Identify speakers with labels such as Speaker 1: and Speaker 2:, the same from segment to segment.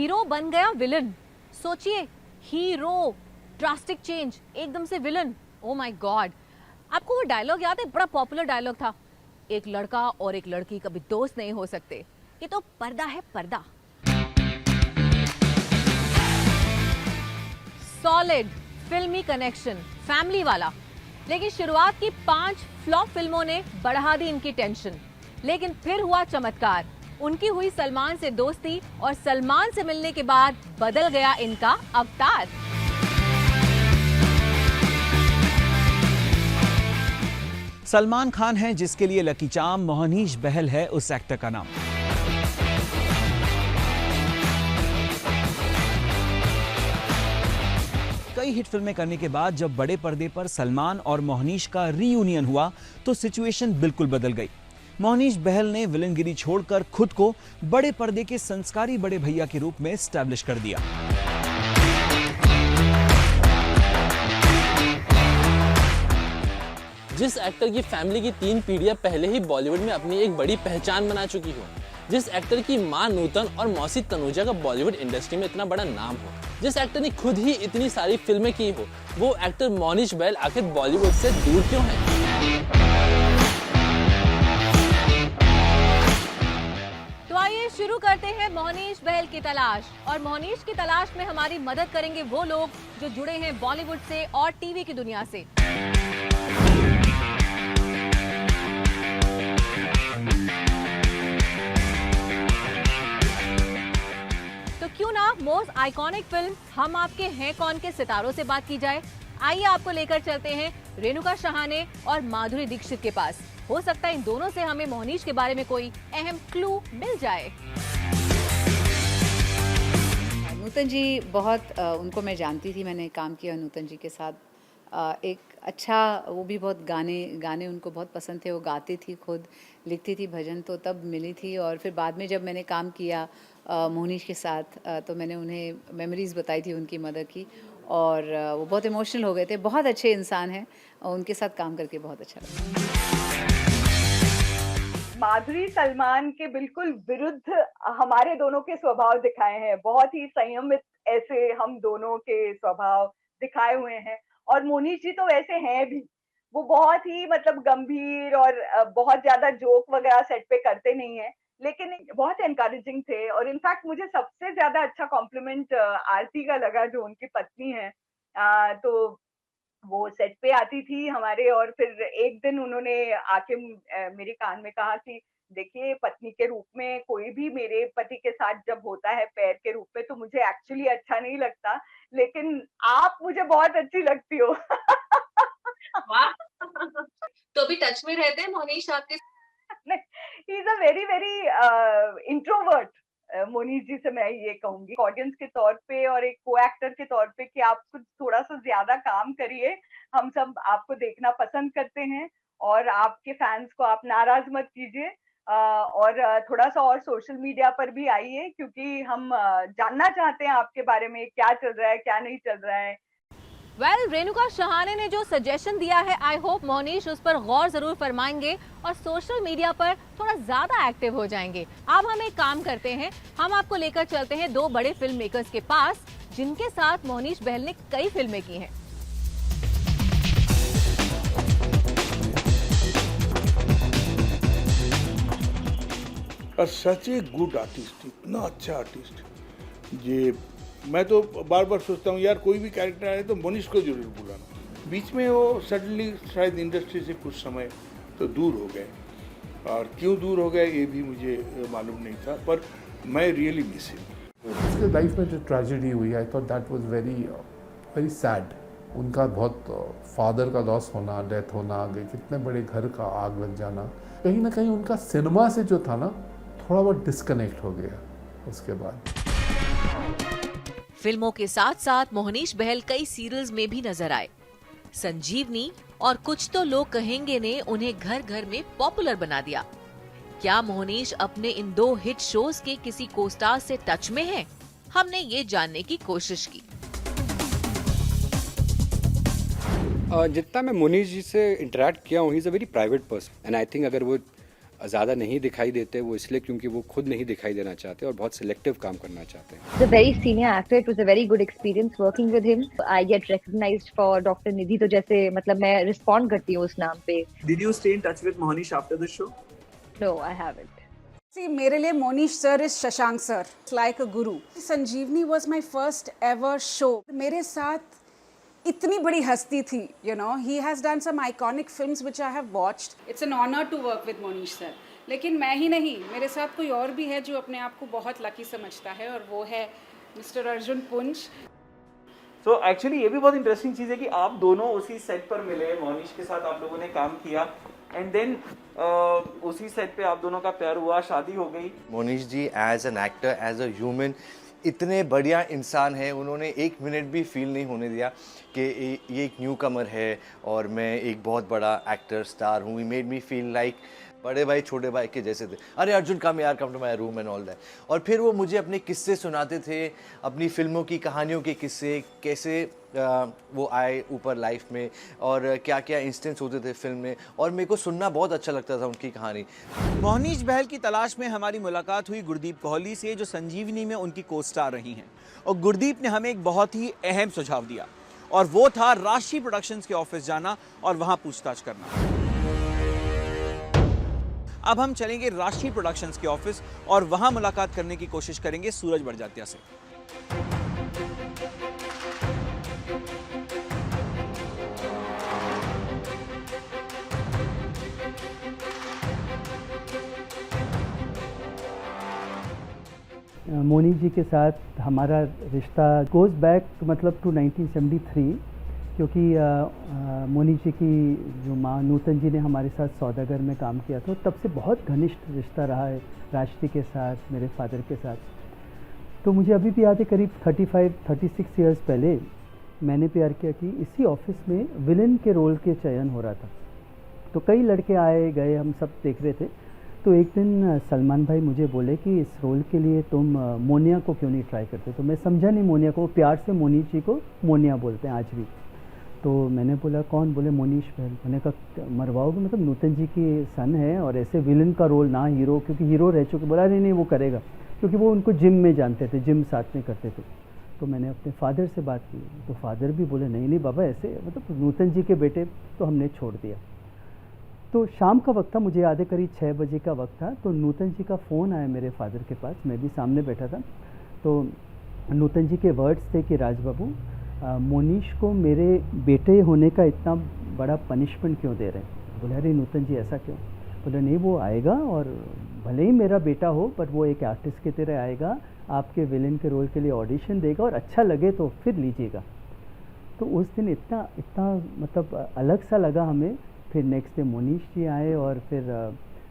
Speaker 1: Hero बन गया villain. सोचिए, हीरो, ड्रास्टिक चेंज, एकदम से विलन। Oh my God. आपको वो डायलॉग याद है? बड़ा पॉपुलर डायलॉग था, एक लड़का और एक लड़की कभी दोस्त नहीं हो सकते, ये तो पर्दा है पर्दा। सॉलिड फिल्मी कनेक्शन, फैमिली वाला। लेकिन शुरुआत की 5 फ्लॉप फिल्मों ने बढ़ा दी इनकी टेंशन। लेकिन फिर हुआ चमत्कार, उनकी हुई सलमान से दोस्ती और सलमान से मिलने के बाद बदल गया इनका अवतार।
Speaker 2: सलमान खान है जिसके लिए लकी चार्म, मोहनीश बहल है उस एक्टर का नाम। कई हिट फिल्में करने के बाद जब बड़े पर्दे पर सलमान और मोहनीश का रीयूनियन हुआ तो सिचुएशन बिल्कुल बदल गई। मोहनीश बहल ने विलनगिरी छोड़कर खुद को बड़े पर्दे के संस्कारी बड़े भैया के रूप में एस्टैब्लिश कर दिया।
Speaker 3: जिस एक्टर की फैमिली की 3 पीढ़ियां पहले ही बॉलीवुड में अपनी एक बड़ी पहचान बना चुकी हो, जिस एक्टर की मां नूतन और मौसी तनुजा का बॉलीवुड इंडस्ट्री में इतना बड़ा नाम हो, जिस एक्टर ने खुद ही इतनी सारी फिल्में की हो, वो एक्टर मोहनीश बहल आखिर बॉलीवुड से दूर क्यों है?
Speaker 1: तो आइए शुरू करते हैं मोहनीश बहल की तलाश। और मोहनीश की तलाश में हमारी मदद करेंगे वो लोग जो जुड़े हैं बॉलीवुड से और टीवी की दुनिया से। तो क्यों ना मोस्ट आइकॉनिक फिल्म हम आपके हैं कौन के सितारों से बात की जाए। आइए आपको लेकर चलते हैं रेणुका शहाने और माधुरी दीक्षित के पास। हो सकता है इन दोनों से हमें मोहनीश के बारे में कोई अहम क्लू मिल जाए।
Speaker 4: नूतन जी बहुत उनको मैं जानती थी, मैंने काम किया नूतन जी के साथ। एक अच्छा, वो भी बहुत गाने उनको बहुत पसंद थे, वो गाती थी, खुद लिखती थी भजन, तो तब मिली थी। और फिर बाद में जब मैंने काम किया मोहनीश के साथ तो मैंने उन्हें मेमोरीज़ बताई थी उनकी मदर की, और वो बहुत इमोशनल हो गए थे। बहुत अच्छे इंसान हैं और उनके साथ काम करके बहुत अच्छा लगा।
Speaker 5: माधुरी सलमान के बिल्कुल विरुद्ध हमारे दोनों के स्वभाव दिखाए हैं। बहुत ही संयमित ऐसे हम दोनों के स्वभाव दिखाए हुए हैं। और मोहनीश जी तो वैसे हैं भी, वो बहुत ही मतलब गंभीर और बहुत ज्यादा जोक वगैरह सेट पे करते नहीं है, लेकिन बहुत एनकरेजिंग थे। और इनफैक्ट मुझे सबसे ज्यादा अच्छा कॉम्प्लीमेंट आरती का लगा, जो उनकी पत्नी है। तो वो सेट पे आती थी हमारे, और फिर एक दिन उन्होंने आके मेरे कान में कहा कि देखिए, पत्नी के रूप में कोई भी मेरे पति के साथ जब होता है पैर के रूप में, तो मुझे एक्चुअली अच्छा नहीं लगता, लेकिन आप मुझे बहुत अच्छी लगती हो।
Speaker 1: वाह। तो भी टच में रहते हैं मोहनीश आपके?
Speaker 5: He is a very very introvert. Monish ji से मैं ये कहूंगी ऑडियंस के तौर पे और एक को एक्टर के तौर पे कि आप कुछ थोड़ा सा ज्यादा काम करिए, हम सब आपको देखना पसंद करते हैं, और आपके फैंस को आप नाराज मत कीजिए। और थोड़ा सा और सोशल मीडिया पर भी आइए, क्योंकि हम जानना चाहते हैं आपके बारे में, क्या चल रहा है क्या नहीं चल रहा है।
Speaker 1: रेणुका शहाने ने जो सजेशन दिया है, आई होप मोहनीश उस पर गौर जरूर फरमाएंगे और सोशल मीडिया पर थोड़ा ज्यादा एक्टिव हो जाएंगे। अब हम एक काम करते हैं, हम आपको लेकर चलते हैं 2 बड़े फिल्म मेकर्स के पास जिनके साथ मोहनीश बहल ने कई फिल्में की हैं।
Speaker 6: सच ए गुड आर्टिस्ट, इतना अच्छा आर्टिस्ट। ये मैं तो बार बार सोचता हूँ यार, कोई भी कैरेक्टर आए तो मोहनीश को जरूर बुलाना। बीच में वो सडनली शायद इंडस्ट्री से कुछ समय तो दूर हो गए, और क्यों दूर हो गए ये भी मुझे मालूम नहीं था, पर मैं रियली मिस हिम।
Speaker 7: उसके लाइफ में जो ट्रेजेडी हुई, I thought that was very very sad. उनका बहुत फादर का लॉस होना, डेथ होना, कितने बड़े घर का आग लग जाना, कहीं ना कहीं उनका सिनेमा से जो था ना, थोड़ा बहुत डिस्कनेक्ट हो गया उसके बाद।
Speaker 1: फिल्मों के साथ साथ मोहनीश बहल कई सीरियल्स में भी नजर आए। संजीवनी और कुछ तो लोग कहेंगे ने उन्हें घर घर में पॉपुलर बना दिया। क्या मोहनीश अपने इन 2 हिट शोज के किसी को-स्टार से टच में हैं? हमने ये जानने की कोशिश की।
Speaker 8: जितना मैं मोहनीश जी से इंटरेक्ट किया हूँ, he is a very private person, and I think अगर वो ज़्यादा नहीं दिखाई देते, वो इसलिए क्योंकि वो खुद नहीं दिखाई देना चाहते और बहुत सिलेक्टिव काम करना चाहते हैं।
Speaker 9: He's a very senior actor. It was a very good experience working with him. I get recognized for Dr. Nidhi, तो जैसे मतलब मैं respond करती हूँ उस नाम पे.
Speaker 2: Did you stay in touch with Mohnish after the show?
Speaker 9: No, I haven't.
Speaker 10: See, मेरे लिए Monish sir is Shashank sir, like a guru. Sanjeevani was my first ever show. मेरे साथ इतनी बड़ी हस्ती थी, you know, he has done some iconic films which I have watched. It's an honour to work with Monish sir. लेकिन मैं ही नहीं, मेरे साथ कोई और भी है जो अपने आप को बहुत लकी समझता है, और वो है मिस्टर अर्जुन पुंज.
Speaker 2: तो एक्चुअली ये भी बहुत इंटरेस्टिंग चीज़ है कि आप दोनों उसी सेट पर मिले, मोनिश के साथ आप लोगों ने काम किया, एंड देन उसी सेट पे आप दोनों का प्यार हुआ, शादी हो गई.
Speaker 11: Monish ji as an actor, as a human, इतने बढ़िया इंसान हैं. उन्होंने एक मिनट भी फील नहीं होने दिया कि ये एक न्यू कमर है और मैं एक बहुत बड़ा एक्टर स्टार हूँ. He made me feel like बड़े भाई छोटे भाई के जैसे थे. अरे अर्जुन कम यार, come to my room and all that. और फिर वो मुझे अपने किस्से सुनाते थे, अपनी फिल्मों की कहानियों के किस्से, कैसे वो आए ऊपर लाइफ में और क्या क्या इंस्टेंस होते थे फिल्म में, और मेरे को सुनना बहुत अच्छा लगता था उनकी कहानी.
Speaker 2: मोहनीश बहल की तलाश में हमारी मुलाकात हुई गुरदीप कोहली से, जो संजीवनी में उनकी को स्टार रही हैं. और गुरदीप ने हमें एक बहुत ही अहम सुझाव दिया, और वो था राशि प्रोडक्शंस के ऑफिस जाना और वहां पूछताछ करना. अब हम चलेंगे राशि प्रोडक्शंस के ऑफिस और वहां मुलाकात करने की कोशिश करेंगे सूरज बड़जात्या से.
Speaker 12: मोनी जी के साथ हमारा रिश्ता गोज़ बैक मतलब टू 1973, क्योंकि मोनी जी की जो माँ नूतन जी ने हमारे साथ सौदागर में काम किया था, तब से बहुत घनिष्ठ रिश्ता रहा है राष्ट्री के साथ, मेरे फादर के साथ. तो मुझे अभी भी याद है, करीब 35-36 ईयर्स पहले मैंने प्यार किया कि इसी ऑफिस में विलन के रोल के चयन हो रहा था. तो कई लड़के आए गए, हम सब देख रहे थे. तो एक दिन सलमान भाई मुझे बोले कि इस रोल के लिए तुम मोनिया को क्यों नहीं ट्राई करते. तो मैं समझा नहीं मोनिया को, प्यार से मोनी जी को मोनिया बोलते हैं आज भी. तो मैंने बोला कौन? बोले मोनीश बहल. मैंने कहा मरवाओगे, मतलब नूतन जी की सन है और ऐसे विलन का रोल, ना हीरो, क्योंकि हीरो रह चुके. बोला नहीं वो करेगा, क्योंकि वो उनको जिम में जानते थे, जिम साथ में करते थे. तो मैंने अपने फादर से बात की, तो फादर भी बोले नहीं बाबा ऐसे, मतलब नूतन जी के बेटे. तो हमने छोड़ दिया. तो शाम का वक्त था, मुझे याद है करीब 6 बजे का वक्त था. तो नूतन जी का फ़ोन आया मेरे फादर के पास, मैं भी सामने बैठा था. तो नूतन जी के वर्ड्स थे कि राज बाबू, मोनीश को मेरे बेटे होने का इतना बड़ा पनिशमेंट क्यों दे रहे हैं. बोले अरे नूतन जी ऐसा क्यों. बोले नहीं वो आएगा, और भले ही मेरा बेटा हो पर वो एक आर्टिस्ट की तरह आएगा, आपके विलेन के रोल के लिए ऑडिशन देगा, और अच्छा लगे तो फिर लीजिएगा. तो उस दिन इतना मतलब अलग सा लगा हमें. फिर नेक्स्ट डे मोनीश जी आए और फिर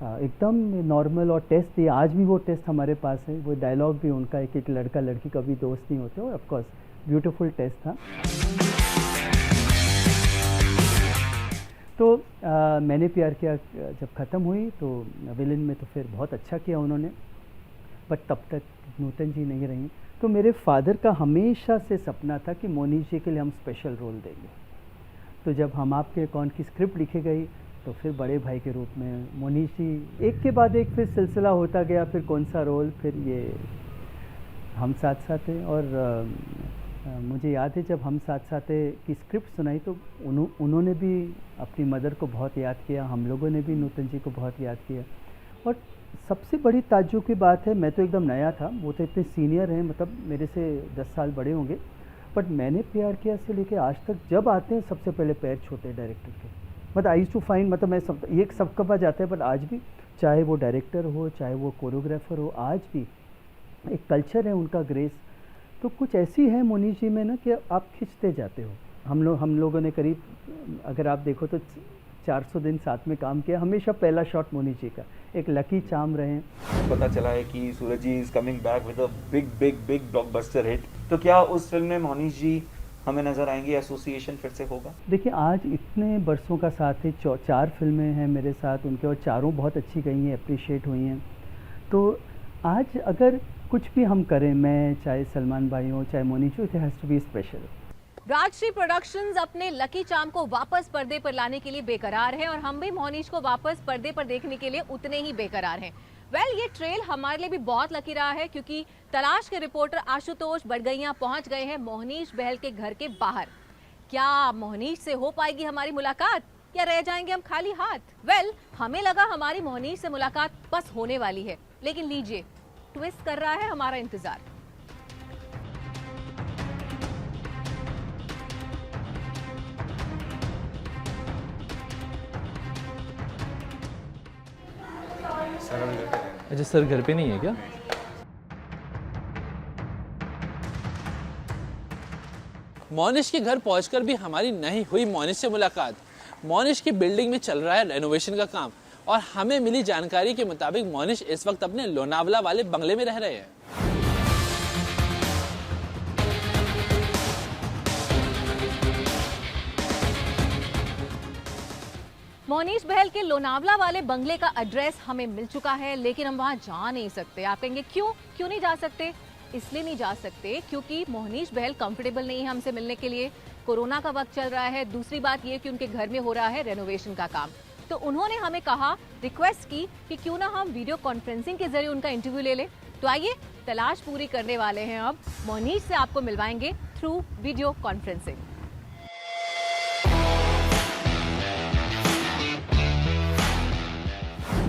Speaker 12: एकदम नॉर्मल और टेस्ट दिया. आज भी वो टेस्ट हमारे पास है, वो डायलॉग भी उनका है कि लड़का लड़की कभी दोस्त नहीं होते, और ऑफकोर्स ब्यूटीफुल टेस्ट था. तो मैंने प्यार किया जब ख़त्म हुई तो विलन में तो फिर बहुत अच्छा किया उन्होंने, बट तब तक नूतन जी नहीं रही. तो मेरे फादर का हमेशा से सपना था कि मोनीश जी के लिए हम स्पेशल रोल देंगे. तो जब हम आपके कौन की स्क्रिप्ट लिखी गई, तो फिर बड़े भाई के रूप में मोनीश जी एक के बाद एक फिर सिलसिला होता गया. फिर कौन सा रोल, फिर ये हम साथ साथ हैं. और मुझे याद है जब हम साथ साथ की स्क्रिप्ट सुनाई तो उन्होंने भी अपनी मदर को बहुत याद किया, हम लोगों ने भी नूतन जी को बहुत याद किया. और सबसे बड़ी ताज्जुब की बात है, मैं तो एकदम नया था, वो तो इतने सीनियर हैं, मतलब मेरे से 10 साल बड़े होंगे, बट मैंने प्यार किया से लेके आज तक जब आते हैं सबसे पहले पैर छूते हैं डायरेक्टर के. मतलब आई यूज्ड टू फाइंड, मतलब मैं सब ये सबके पास जाते हैं, बट आज भी चाहे वो डायरेक्टर हो चाहे वो कोरियोग्राफर हो, आज भी एक कल्चर है उनका, ग्रेस. तो कुछ ऐसी है मोनीश जी में ना कि आप खिंचते जाते हो. हम लोगों ने करीब, अगर आप देखो तो 400 दिन साथ में काम किया. हमेशा पहला शॉट मोनीश जी का, एक लकी चार्म रहे.
Speaker 2: पता चला है कि Suraj ji is coming back with a big blockbuster hit. तो क्या उस फिल्म में मोनीश जी हमें नजर आएंगे, एसोसिएशन फिर से होगा?
Speaker 12: देखिए आज इतने बरसों का साथ है, 4 फिल्में हैं मेरे साथ उनके, और चारों बहुत अच्छी गई हैं, अप्रिशिएट हुई हैं. तो आज अगर कुछ भी हम करें, मैं चाहे सलमान भाई हो चाहे मोनीश हो, it has to be special.
Speaker 1: Rajshri productions अपने लकी चार्म को वापस पर्दे पर लाने के लिए बेकरार है और हम भी मोहनीश को वापस पर्दे पर देखने के लिए उतने ही बेकरार हैं। ये ट्रेल हमारे लिए भी बहुत लकी रहा है क्योंकि तलाश के रिपोर्टर आशुतोष बड़गैया पहुंच गए हैं मोहनीश बहल के घर के बाहर। क्या मोहनीश से हो पाएगी हमारी मुलाकात या रह जाएंगे हम खाली हाथ? हमें लगा हमारी मोहनीश से मुलाकात बस होने वाली है, लेकिन लीजिए ट्विस्ट कर रहा है हमारा इंतजार।
Speaker 3: अच्छा सर घर पे नहीं है क्या? मोनिश के घर पहुंचकर भी हमारी नहीं हुई मोनिश से मुलाकात। मोनिश की बिल्डिंग में चल रहा है रेनोवेशन का काम और हमें मिली जानकारी के मुताबिक मोनिश इस वक्त अपने लोनावला वाले बंगले में रह रहे हैं।
Speaker 1: मोहनीश बहल के लोनावला वाले बंगले का एड्रेस हमें मिल चुका है, लेकिन हम वहां जा नहीं सकते। आप कहेंगे क्यों नहीं जा सकते? इसलिए नहीं जा सकते क्योंकि मोहनीश बहल कंफर्टेबल नहीं है हमसे मिलने के लिए। कोरोना का वक्त चल रहा है। दूसरी बात ये कि उनके घर में हो रहा है रेनोवेशन का काम, तो उन्होंने हमें कहा, रिक्वेस्ट की कि क्यों ना हम वीडियो कॉन्फ्रेंसिंग के जरिए उनका इंटरव्यू ले लें। तो आइए तलाश पूरी करने वाले हैं। अब मोहनीश से आपको मिलवाएंगे थ्रू वीडियो कॉन्फ्रेंसिंग।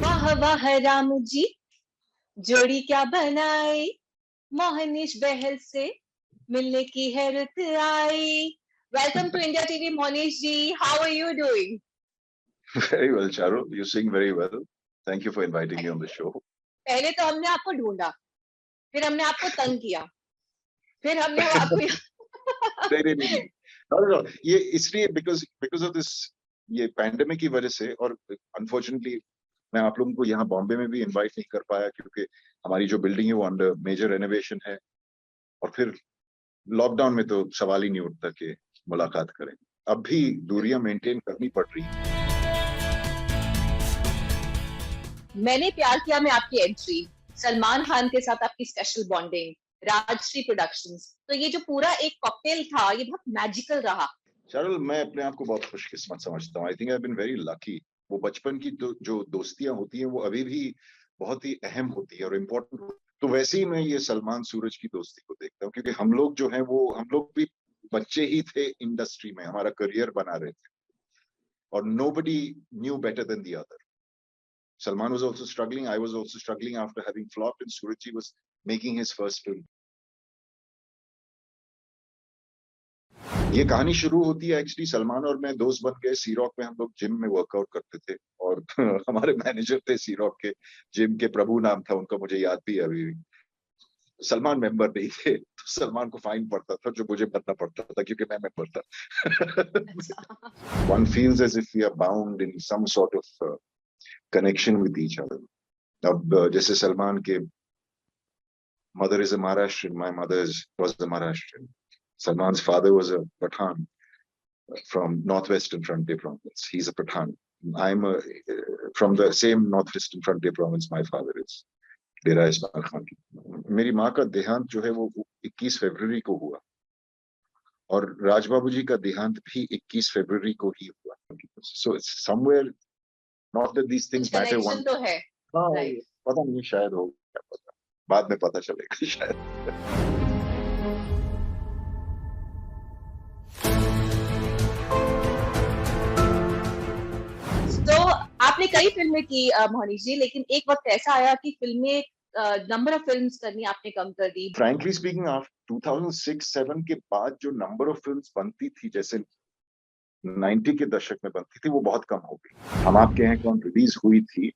Speaker 13: वाह वाह राम जी, जोड़ी क्या बनाई, मोहनीश बहल से मिलने की हैरत आई। Welcome to India TV Mohnish ji, how are you doing?
Speaker 14: Very well, Charu. You sing very well. Thank you for inviting me on the show.
Speaker 13: पहले तो हमने आपको ढूंढा, फिर हमने आपको तंग किया, फिर हमने आपको
Speaker 14: नहीं। No. ये इसलिए because of this ये पैंडेमिक की वजह से, और अनफॉर्चुनेटली मैं आप लोगों को यहाँ बॉम्बे में भी इनवाइट नहीं कर पाया क्योंकि हमारी जो बिल्डिंग है वो अंडर मेजर रेनोवेशन है, और फिर लॉकडाउन में तो सवाल ही नहीं उठता कि मुलाकात करें। अब भी दूरियां मेंटेन करनी पड़ रही है।
Speaker 13: मैंने प्यार किया में आपकी एंट्री, सलमान खान के साथ आपकी स्पेशल बॉन्डिंग, राजश्री प्रोडक्शंस, तो ये जो पूरा एक कॉकटेल था ये बहुत मैजिकल रहा।
Speaker 14: चारुल, मैं अपने आप को बहुत खुशकिस्मत समझता हूँ। I think I have been very lucky. वो बचपन की जो दोस्तियां होती हैं वो अभी भी बहुत ही अहम होती है और इम्पोर्टेंट होती है। तो वैसे ही मैं ये सलमान सूरज की दोस्ती को देखता हूँ क्योंकि हम लोग जो हैं वो हम लोग भी बच्चे ही थे इंडस्ट्री में, हमारा करियर बना रहे थे और nobody knew better than the other. Salman was also struggling, I was also struggling after having flopped, and Surajji was making his first film. ये कहानी शुरू होती है एक्चुअली, सलमान और मैं दोस्त बन गए। सी रॉक में हम लोग जिम में वर्कआउट करते थे और हमारे मैनेजर थे सी रॉक के, जिम के प्रभु नाम था उनका, मुझे याद भी है अभी भी। सलमान मेंबर नहीं थे तो सलमान को फाइन पड़ता था जो मुझे भरना पड़ता था क्योंकि मैं मेंबर था। One feels as if we are bound in some sort of connection with each other. अब जैसे सलमान के mother is a Maharashtrian, my mother was a Maharashtrian. Salman's father was a Pathan from northwestern Frontier Province. He's a Pathan. I'm from the same northwestern Frontier Province. My father is. डेरा इस्माइल खान की। मेरी माँ का देहांत जो है वो 21 फरवरी को हुआ और राजबाबू जी का देहांत भी 21 फरवरी को ही हुआ। So it's somewhere, not that these things matter one.
Speaker 13: तो है।
Speaker 14: पता नहीं, शायद हो, क्या पता, बाद में पता चलेगा शायद।
Speaker 13: तो आपने कई फिल्में की मोहनीश जी, लेकिन एक वक्त ऐसा आया कि फिल्में नंबर ऑफ फिल्म्स करनी आपने कम कर दी।
Speaker 14: Frankly speaking, after 2006-7 के बाद जो नंबर ऑफ फिल्म्स बनती थी, जैसे 90 के दशक में बनती थी, वो बहुत कम हो गई। हम आपके हैं कौन रिलीज हुई थी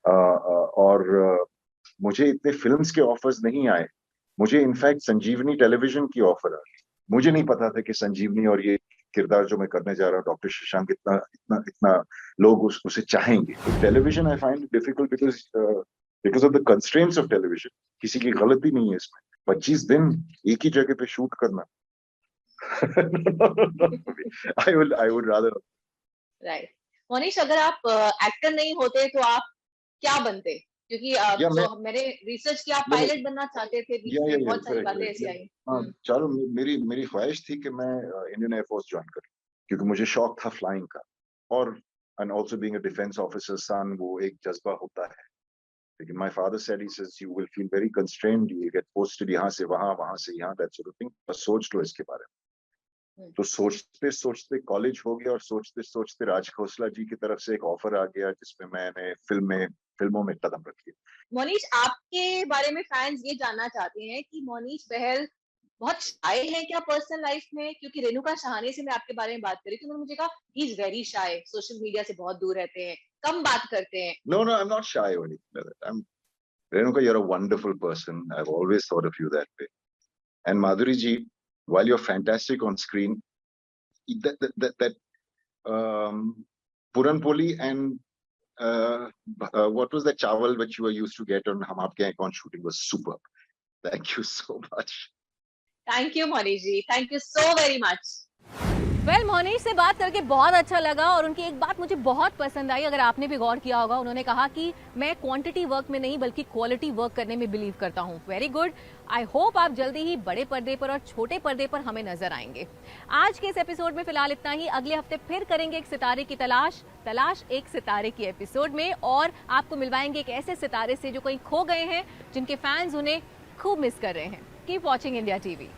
Speaker 14: और मुझे इतने फिल्म्स के ऑफर्स नहीं आए। मुझे इनफैक्ट संजीवनी टेलीविजन की ऑफर आई। मुझे नहीं पता था कि संजीवनी और ये किरदार जो मैं करने जा रहा हूँ डॉक्टर शशांक, इतना लोग उसे चाहेंगे। Television I find it difficult because of the constraints of television. किसी की गलती नहीं है इसमें। 25 दिन एक ही जगह पे शूट करना I would rather.
Speaker 13: Right. Mohnish, अगर आप एक्टर नहीं होते तो आप क्या बनते? क्योंकि मैंने रिसर्च किया, आप
Speaker 14: मैं-
Speaker 13: पायलट बनना चाहते थे, बीच में बहुत सारी बातें ऐसी आई।
Speaker 14: हाँ, चारों मेरी ख्वाहिश थी कि मैं इंडियन एयरफोर्स ज्वाइन करूं, क्योंकि मुझे शौक था फ्लाइंग का, और and also being a defence officer son, वो एक जज्बा होता है। लेकिन my father said, he says you will feel very constrained, you will get posted यहाँ से वहाँ, वहाँ से यहाँ, दैट सॉर्ट ऑफ थिंग, बस सोच लो इसके बारे में। तो सोचते सोचते कॉलेज हो गया, और सोचते सोचते राज खोसला जी की तरफ से एक ऑफर आ गया, जिसमें मैंने फिल्मों में कदम रखी।
Speaker 13: मोनीश, आपके बारे में फैंस ये जानना चाहते हैं कि मोनीश बहल बहुत शाय है क्या पर्सनल लाइफ में? क्योंकि रेणुका शहाने से मैं आपके बारे में बात करी तो उन्होंने मुझे कहा he is very shy, social media से बहुत दूर रहते हैं, कम बात करते हैं।
Speaker 14: No, I'm not shy or anything like that. Renuka, you're a wonderful person. I've always thought of you that way. And Madhuri ji, while you're fantastic on screen, that Puran Poli and what was that chawal which you were used to get on Hum Aapke Hain Kaun shooting was superb. Thank you so much.
Speaker 13: Thank you Monish ji, thank you so very much.
Speaker 1: Well Monish से बात करके बहुत अच्छा लगा, और उनकी एक बात मुझे बहुत पसंद आई, अगर आपने भी गौर किया होगा, उन्होंने कहा कि मैं क्वांटिटी वर्क में नहीं बल्कि क्वालिटी वर्क करने में बिलीव करता हूँ। Very good. आई होप आप जल्दी ही बड़े पर्दे पर और छोटे पर्दे पर हमें नजर आएंगे। आज के इस एपिसोड में फिलहाल इतना ही। अगले हफ्ते फिर करेंगे एक सितारे की तलाश एक सितारे की एपिसोड में, और आपको मिलवाएंगे एक ऐसे सितारे से जो कहीं खो गए हैं, जिनके फैंस उन्हें खूब मिस कर रहे हैं। Keep watching India TV.